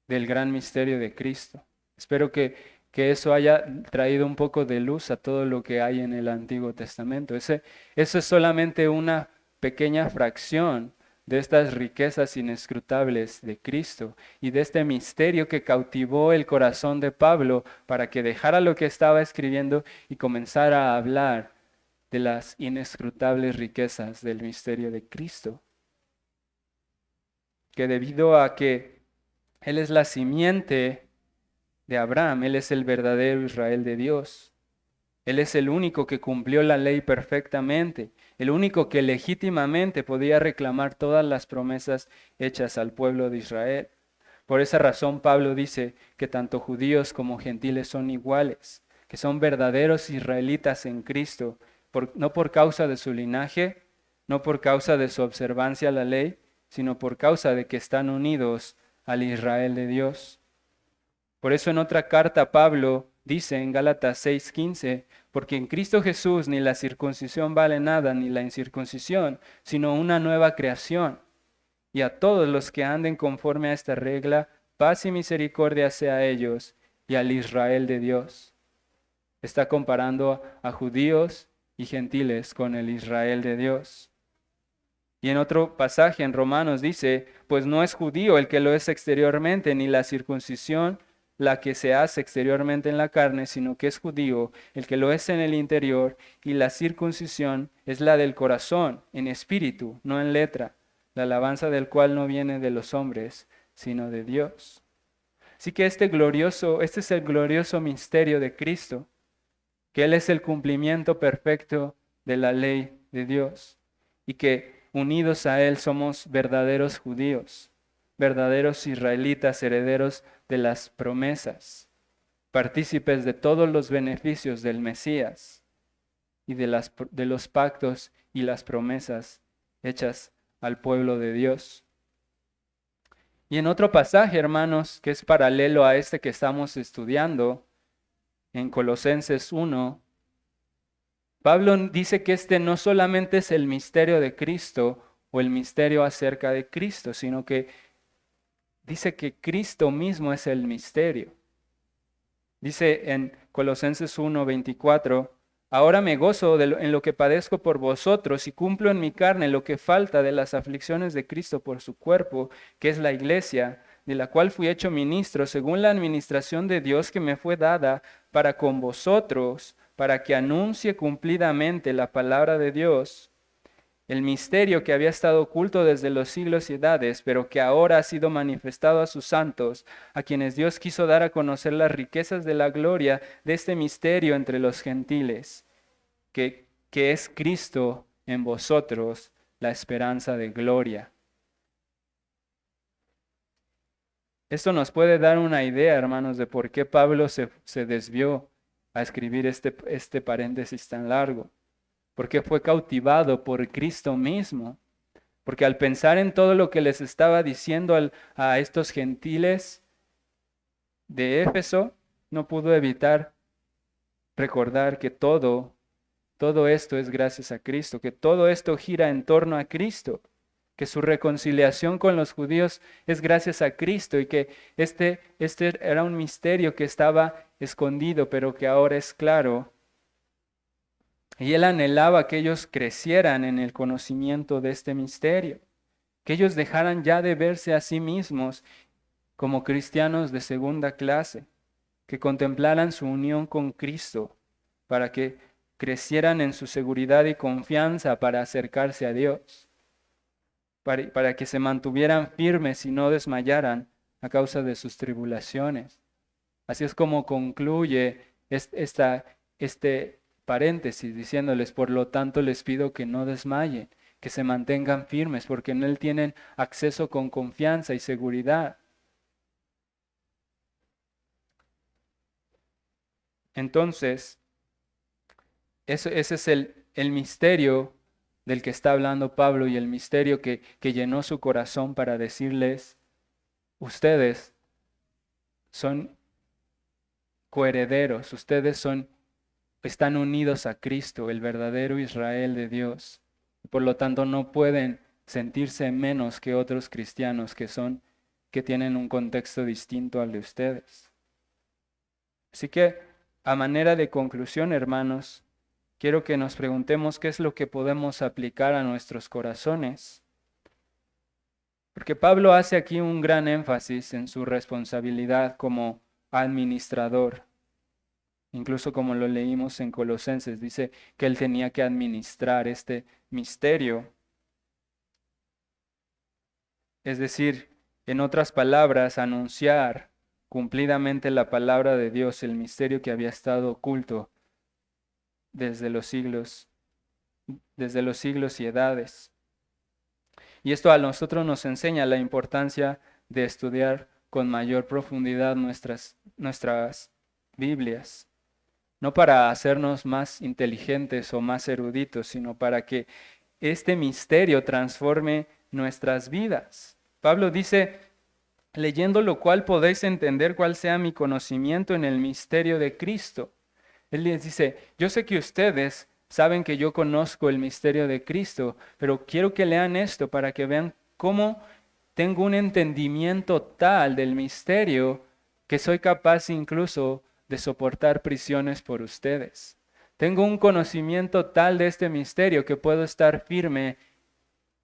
del gran misterio de Cristo. Espero que eso haya traído un poco de luz a todo lo que hay en el Antiguo Testamento. Eso es solamente una pequeña fracción de estas riquezas inescrutables de Cristo y de este misterio que cautivó el corazón de Pablo para que dejara lo que estaba escribiendo y comenzara a hablar de las inescrutables riquezas del misterio de Cristo. Que debido a que Él es la simiente de Abraham, Él es el verdadero Israel de Dios. Él es el único que cumplió la ley perfectamente, el único que legítimamente podía reclamar todas las promesas hechas al pueblo de Israel. Por esa razón Pablo dice que tanto judíos como gentiles son iguales, que son verdaderos israelitas en Cristo, no por causa de su linaje, no por causa de su observancia a la ley, sino por causa de que están unidos al Israel de Dios. Por eso en otra carta Pablo dice en Gálatas 6:15, porque en Cristo Jesús ni la circuncisión vale nada, ni la incircuncisión, sino una nueva creación. Y a todos los que anden conforme a esta regla, paz y misericordia sea a ellos y al Israel de Dios. Está comparando a judíos y gentiles con el Israel de Dios. Y en otro pasaje en Romanos dice, pues no es judío el que lo es exteriormente, ni la circuncisión la que se hace exteriormente en la carne, sino que es judío el que lo es en el interior, y la circuncisión es la del corazón, en espíritu, no en letra, la alabanza del cual no viene de los hombres, sino de Dios. Así que este es el glorioso misterio de Cristo, que Él es el cumplimiento perfecto de la ley de Dios, y que unidos a Él somos verdaderos judíos, verdaderos israelitas, herederos de las promesas, partícipes de todos los beneficios del Mesías y de los pactos y las promesas hechas al pueblo de Dios. Y en otro pasaje, hermanos, que es paralelo a este que estamos estudiando, en Colosenses 1, Pablo dice que este no solamente es el misterio de Cristo o el misterio acerca de Cristo, sino que dice que Cristo mismo es el misterio. Dice en Colosenses 1:24, ahora me gozo en lo que padezco por vosotros y cumplo en mi carne lo que falta de las aflicciones de Cristo por su cuerpo, que es la iglesia, de la cual fui hecho ministro según la administración de Dios que me fue dada para con vosotros, para que anuncie cumplidamente la palabra de Dios, el misterio que había estado oculto desde los siglos y edades, pero que ahora ha sido manifestado a sus santos, a quienes Dios quiso dar a conocer las riquezas de la gloria de este misterio entre los gentiles, que es Cristo en vosotros, la esperanza de gloria. Esto nos puede dar una idea, hermanos, de por qué Pablo se desvió a escribir este paréntesis tan largo. Porque fue cautivado por Cristo mismo. Porque al pensar en todo lo que les estaba diciendo a estos gentiles de Éfeso, no pudo evitar recordar que todo esto es gracias a Cristo, que todo esto gira en torno a Cristo, que su reconciliación con los judíos es gracias a Cristo y que este era un misterio que estaba escondido, pero que ahora es claro. Y él anhelaba que ellos crecieran en el conocimiento de este misterio, que ellos dejaran ya de verse a sí mismos como cristianos de segunda clase, que contemplaran su unión con Cristo para que crecieran en su seguridad y confianza para acercarse a Dios, para que se mantuvieran firmes y no desmayaran a causa de sus tribulaciones. Así es como concluye este paréntesis, diciéndoles: por lo tanto les pido que no desmayen, que se mantengan firmes, porque en Él tienen acceso con confianza y seguridad. Entonces, ese es el misterio del que está hablando Pablo y el misterio que llenó su corazón para decirles: ustedes son coherederos, ustedes están unidos a Cristo, el verdadero Israel de Dios. Por lo tanto, no pueden sentirse menos que otros cristianos que tienen un contexto distinto al de ustedes. Así que, a manera de conclusión, hermanos, quiero que nos preguntemos qué es lo que podemos aplicar a nuestros corazones. Porque Pablo hace aquí un gran énfasis en su responsabilidad como administrador. Incluso como lo leímos en Colosenses, dice que él tenía que administrar este misterio. Es decir, en otras palabras, anunciar cumplidamente la palabra de Dios, el misterio que había estado oculto desde los siglos y edades. Y esto a nosotros nos enseña la importancia de estudiar con mayor profundidad nuestras Biblias. No para hacernos más inteligentes o más eruditos, sino para que este misterio transforme nuestras vidas. Pablo dice: leyendo lo cual podéis entender cuál sea mi conocimiento en el misterio de Cristo. Él les dice: yo sé que ustedes saben que yo conozco el misterio de Cristo, pero quiero que lean esto para que vean cómo tengo un entendimiento tal del misterio que soy capaz incluso de soportar prisiones por ustedes. Tengo un conocimiento tal de este misterio que puedo estar firme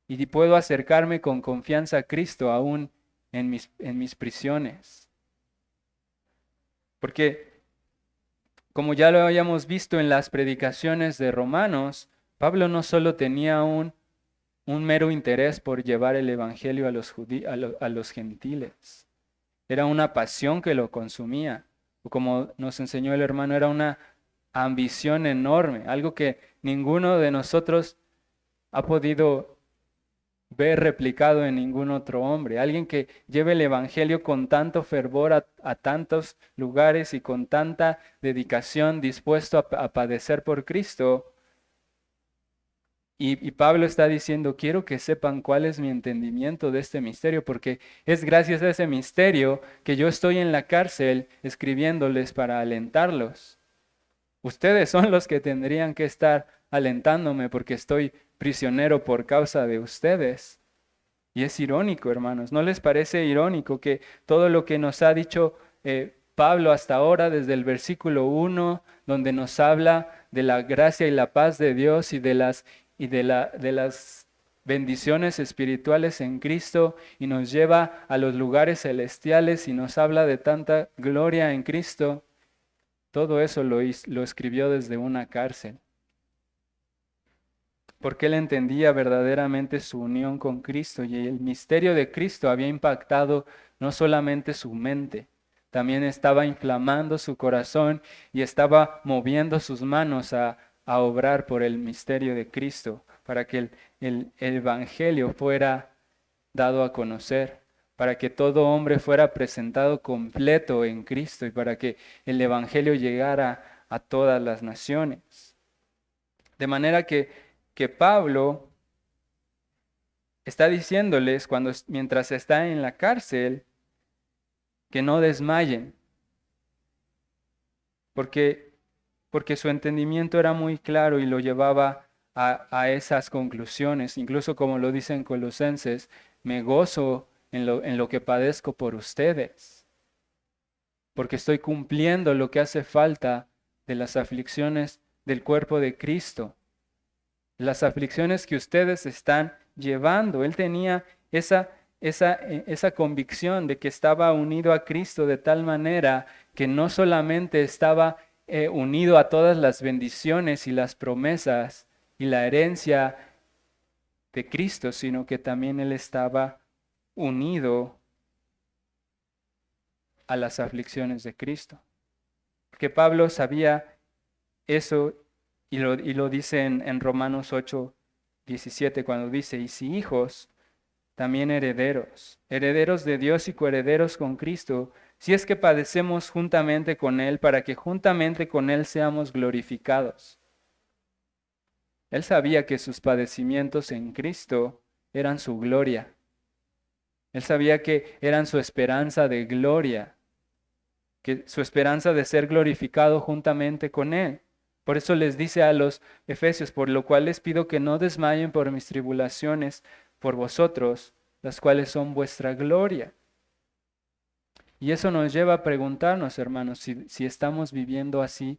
y puedo acercarme con confianza a Cristo aún en mis prisiones. Porque, como ya lo habíamos visto en las predicaciones de Romanos, Pablo no solo tenía un mero interés por llevar el evangelio a los gentiles. Era una pasión que lo consumía. O como nos enseñó el hermano, era una ambición enorme, algo que ninguno de nosotros ha podido ver replicado en ningún otro hombre. Alguien que lleve el evangelio con tanto fervor a tantos lugares y con tanta dedicación, dispuesto a padecer por Cristo. Y Pablo está diciendo: quiero que sepan cuál es mi entendimiento de este misterio, porque es gracias a ese misterio que yo estoy en la cárcel escribiéndoles para alentarlos. Ustedes son los que tendrían que estar alentándome porque estoy prisionero por causa de ustedes. Y es irónico, hermanos, ¿no les parece irónico que todo lo que nos ha dicho Pablo hasta ahora, desde el versículo 1, donde nos habla de la gracia y la paz de Dios y de las bendiciones espirituales en Cristo y nos lleva a los lugares celestiales y nos habla de tanta gloria en Cristo, todo eso lo escribió desde una cárcel. Porque él entendía verdaderamente su unión con Cristo y el misterio de Cristo había impactado no solamente su mente, también estaba inflamando su corazón y estaba moviendo sus manos a obrar por el misterio de Cristo, para que el Evangelio fuera dado a conocer, para que todo hombre fuera presentado completo en Cristo y para que el Evangelio llegara a todas las naciones. De manera que Pablo está diciéndoles mientras está en la cárcel que no desmayen, porque su entendimiento era muy claro y lo llevaba a esas conclusiones. Incluso como lo dice en Colosenses, me gozo en lo que padezco por ustedes, porque estoy cumpliendo lo que hace falta de las aflicciones del cuerpo de Cristo, las aflicciones que ustedes están llevando. Él tenía esa convicción de que estaba unido a Cristo de tal manera que no solamente estaba unido a todas las bendiciones y las promesas y la herencia de Cristo, sino que también él estaba unido a las aflicciones de Cristo. Porque Pablo sabía eso y lo dice en Romanos 8:17 cuando dice, y si hijos, también herederos, herederos de Dios y coherederos con Cristo, si es que padecemos juntamente con Él, para que juntamente con Él seamos glorificados. Él sabía que sus padecimientos en Cristo eran su gloria. Él sabía que eran su esperanza de gloria, que su esperanza de ser glorificado juntamente con Él. Por eso les dice a los efesios, por lo cual les pido que no desmayen por mis tribulaciones por vosotros, las cuales son vuestra gloria. Y eso nos lleva a preguntarnos, hermanos, si estamos viviendo así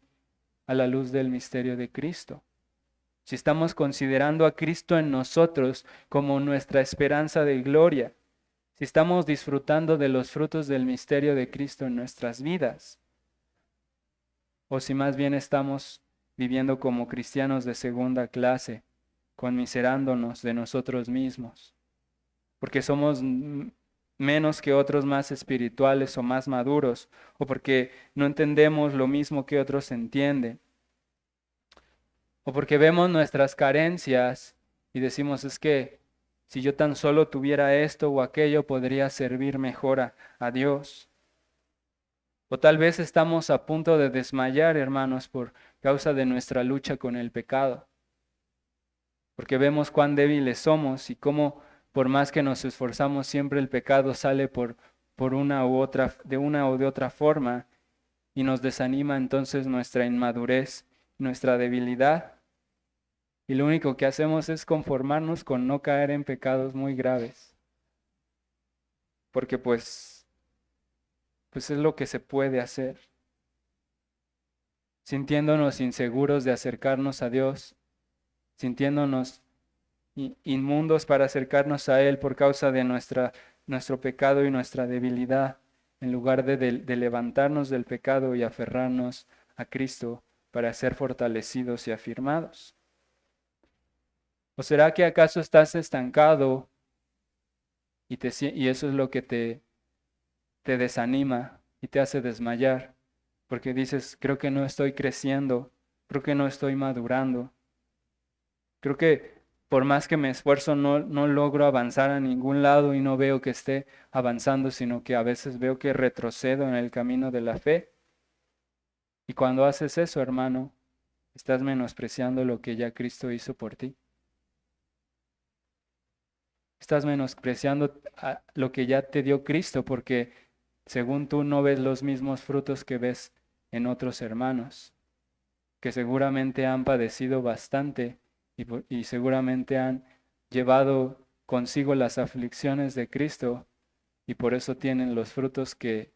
a la luz del misterio de Cristo. Si estamos considerando a Cristo en nosotros como nuestra esperanza de gloria. Si estamos disfrutando de los frutos del misterio de Cristo en nuestras vidas. O si más bien estamos viviendo como cristianos de segunda clase, conmiserándonos de nosotros mismos, porque somos menos que otros más espirituales o más maduros, o porque no entendemos lo mismo que otros entienden, o porque vemos nuestras carencias y decimos, es que si yo tan solo tuviera esto o aquello, podría servir mejor a Dios. O tal vez estamos a punto de desmayar, hermanos, por causa de nuestra lucha con el pecado. Porque vemos cuán débiles somos y cómo por más que nos esforzamos, siempre el pecado sale por una u otra, de una o de otra forma y nos desanima entonces nuestra inmadurez, nuestra debilidad. Y lo único que hacemos es conformarnos con no caer en pecados muy graves. Porque pues es lo que se puede hacer. Sintiéndonos inseguros de acercarnos a Dios, sintiéndonos inmundos para acercarnos a Él por causa de nuestro pecado y nuestra debilidad, en lugar de levantarnos del pecado y aferrarnos a Cristo para ser fortalecidos y afirmados. ¿O será que acaso estás estancado y eso es lo que te desanima y te hace desmayar? Porque dices, creo que no estoy creciendo, creo que no estoy madurando, creo que por más que me esfuerzo no logro avanzar a ningún lado y no veo que esté avanzando, sino que a veces veo que retrocedo en el camino de la fe. Y cuando haces eso, hermano, estás menospreciando lo que ya Cristo hizo por ti. Estás menospreciando lo que ya te dio Cristo porque según tú no ves los mismos frutos que ves en otros hermanos, que seguramente han padecido bastante y seguramente han llevado consigo las aflicciones de Cristo y por eso tienen los frutos que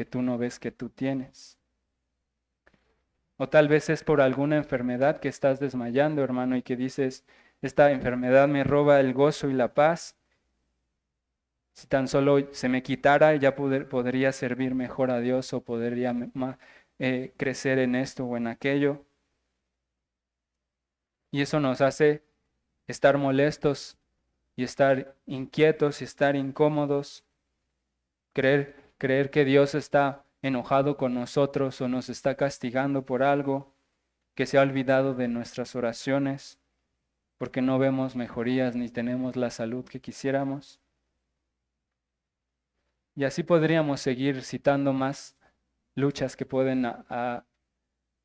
tú no ves que tú tienes. O tal vez es por alguna enfermedad que estás desmayando, hermano, y que dices, esta enfermedad me roba el gozo y la paz. Si tan solo se me quitara, ya podría servir mejor a Dios o podría crecer en esto o en aquello. Y eso nos hace estar molestos y estar inquietos y estar incómodos, creer que Dios está enojado con nosotros o nos está castigando por algo, que se ha olvidado de nuestras oraciones, porque no vemos mejorías ni tenemos la salud que quisiéramos. Y así podríamos seguir citando más luchas que pueden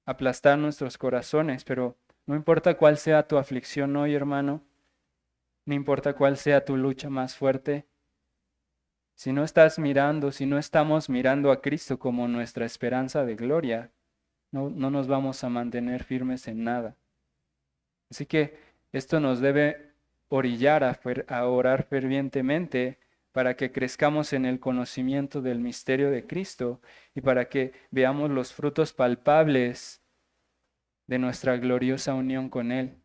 aplastar nuestros corazones, pero no importa cuál sea tu aflicción hoy, hermano, no importa cuál sea tu lucha más fuerte, si no estamos mirando a Cristo como nuestra esperanza de gloria, no nos vamos a mantener firmes en nada. Así que esto nos debe orillar a orar fervientemente para que crezcamos en el conocimiento del misterio de Cristo y para que veamos los frutos palpables de nuestra gloriosa unión con Él.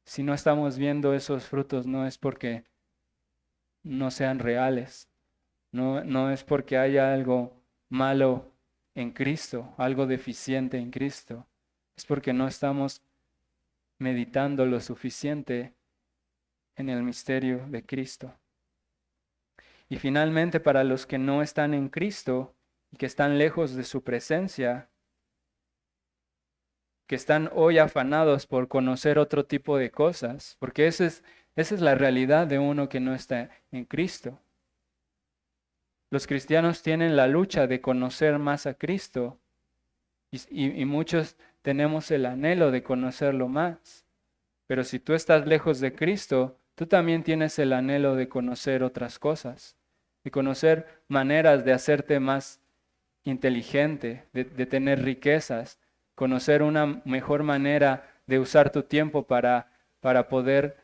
Si no estamos viendo esos frutos, no es porque no sean reales, no es porque haya algo malo en Cristo, algo deficiente en Cristo, es porque no estamos meditando lo suficiente en el misterio de Cristo. Y finalmente, para los que no están en Cristo y que están lejos de su presencia, que están hoy afanados por conocer otro tipo de cosas, porque esa es la realidad de uno que no está en Cristo. Los cristianos tienen la lucha de conocer más a Cristo y muchos tenemos el anhelo de conocerlo más. Pero si tú estás lejos de Cristo, tú también tienes el anhelo de conocer otras cosas, de conocer maneras de hacerte más inteligente, de tener riquezas, conocer una mejor manera de usar tu tiempo para poder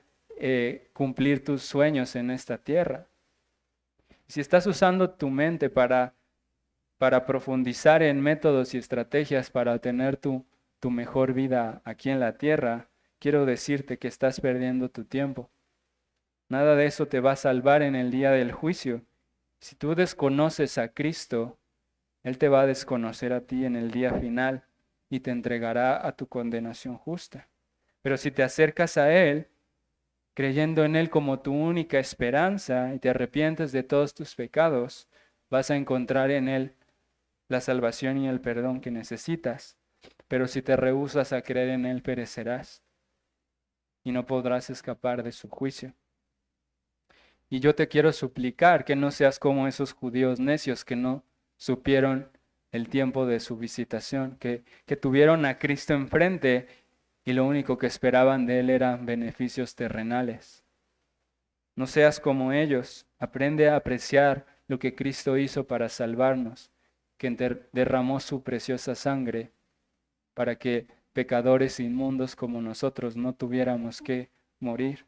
cumplir tus sueños en esta tierra. Si estás usando tu mente para profundizar en métodos y estrategias para tener tu mejor vida aquí en la tierra, quiero decirte que estás perdiendo tu tiempo. Nada de eso te va a salvar en el día del juicio. Si tú desconoces a Cristo, Él te va a desconocer a ti en el día final y te entregará a tu condenación justa. Pero si te acercas a Él, creyendo en Él como tu única esperanza y te arrepientes de todos tus pecados, vas a encontrar en Él la salvación y el perdón que necesitas. Pero si te rehusas a creer en Él, perecerás y no podrás escapar de su juicio. Y yo te quiero suplicar que no seas como esos judíos necios que no supieron el tiempo de su visitación, que tuvieron a Cristo enfrente y lo único que esperaban de Él eran beneficios terrenales. No seas como ellos, aprende a apreciar lo que Cristo hizo para salvarnos, que derramó su preciosa sangre para que pecadores inmundos como nosotros no tuviéramos que morir.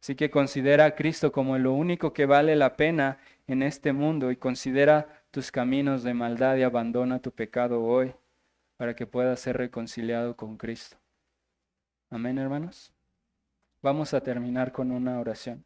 Así que considera a Cristo como lo único que vale la pena en este mundo y considera tus caminos de maldad y abandona tu pecado hoy para que puedas ser reconciliado con Cristo. Amén, hermanos. Vamos a terminar con una oración.